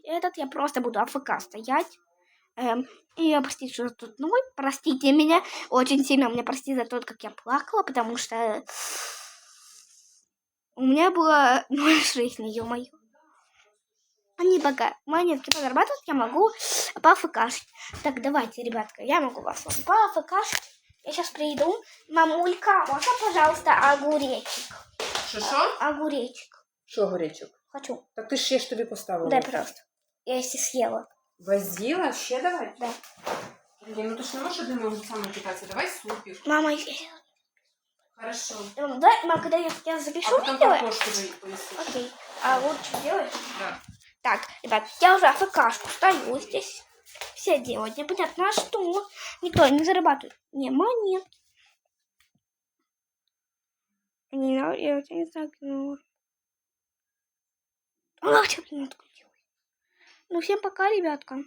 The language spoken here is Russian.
этот, я просто буду АФК стоять. И простите, что тут ноль. Простите меня. Очень сильно меня простите за то, как я плакала, потому что у меня было 0,6, ё-моё. Они пока монетки подрабатывают, я могу поафкашить. Так, давайте, ребятка, я могу вас поафкашить. Я сейчас приду. Мамулька, можно, пожалуйста, огуречек? Що? Огуречек. Що огуречок? Хочу. Так ти ж ще ж тобі поставила. Дай, пожалуйста. Я если съела. Возила? Ще давай? Да. Блин, ну ты ж не можешь одним огурцом питаться. Давай супик. Мама, Хорошо. давай, мам, когда я запишу А потом видео. картошку поясню. Окей. А вот что делаешь? Да. Так, ребят, я уже АФКшку стою здесь. Все делают. Непонятно, а что? Никто не зарабатывает. Не, монет. Не, я тебя не знаю, ну... А, что ты не отключилась? Ну, всем пока, ребятка.